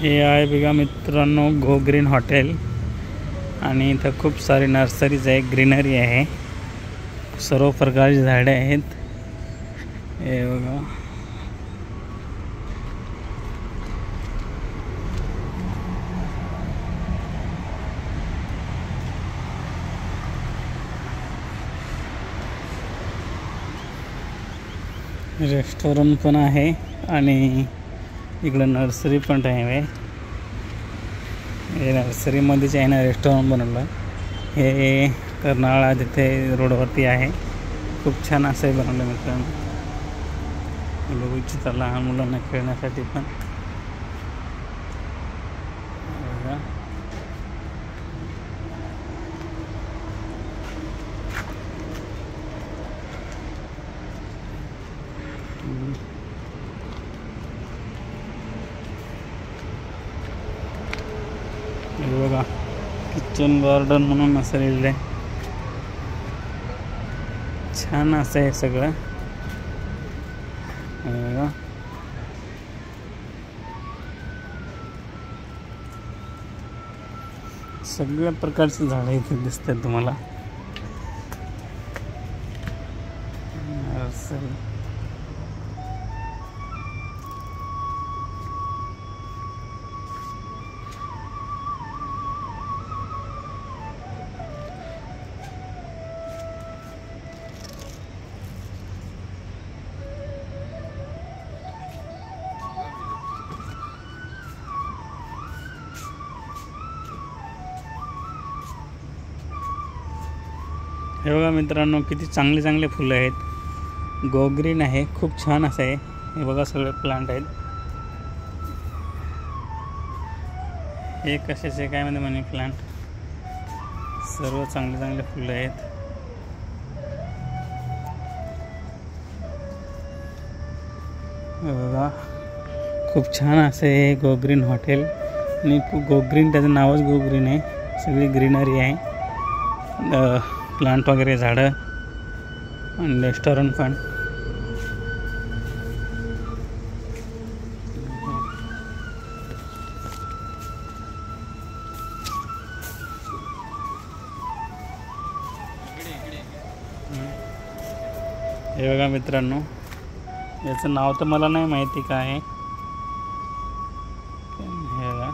हे आहे बघा मित्रांनो गो ग्रीन हॉटेल आणि इथं खूप सारी नर्सरीज आहे, ग्रीनरी आहे, सर्व प्रकारची झाडे आहेत। हे बघा रेस्टॉरंट पण आहे आणि इकडे नर्सरी पण आहे। हे नर्सरी मध्येच आहे ना रेस्टॉरंट बनवलं। हे कर्नाळा तिथे रोडवरती आहे, खूप छान असं बनवलं मित्रांनो। बघू इच्छिता लहान मुलांना खेळण्यासाठी पण बघा किचन गार्डन म्हणून असं लिहिलं आहे, छान असं आहे सगळं। सगळ्या प्रकारची झाडं इथे दिसतात तुम्हाला। हे बघा मित्रांनो किती चांगले चांगले फुलं आहेत, गो ग्रीन आहे, खूप छान असं आहे। हे बघा सगळे प्लांट आहेत, हे कशाचे काय म्हणजे मनी प्लांट, सर्व चांगले चांगले फुलं आहेत। हे बघा खूप छान असं आहे गो ग्रीन हॉटेल आणि गो ग्रीन त्याचं नावच गो ग्रीन आहे, सगळी ग्रीनरी आहे, प्लांट वगैरे झाडं आणि रेस्टॉरंट पण। हे बघा मित्रांनो याचं नाव तर मला नाही माहिती काय आहे। हे बघा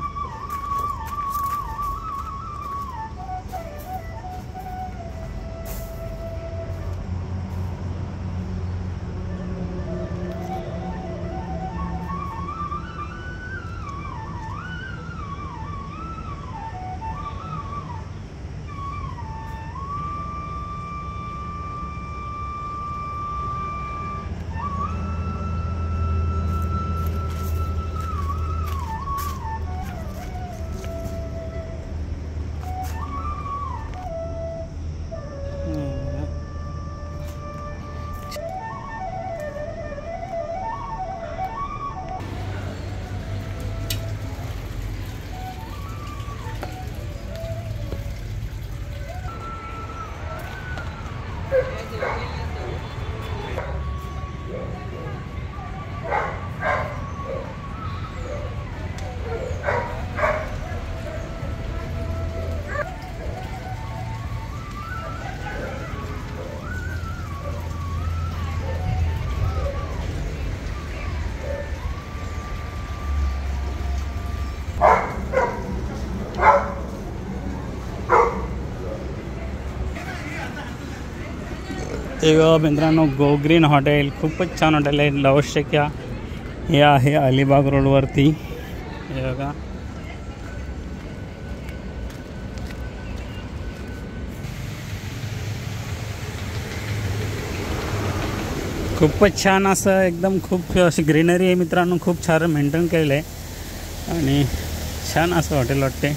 हे बघा मित्रांनो गो ग्रीन हॉटेल खूपच छान हॉटेल आहे, अवश्य या। हे आहे अलिबाग रोडवरती। हे बघा खूपच छान असं एकदम खूप अशी ग्रीनरी आहे मित्रांनो, खूप छान मेंटेन केलेलं आहे आणि छान असं हॉटेल वाटते।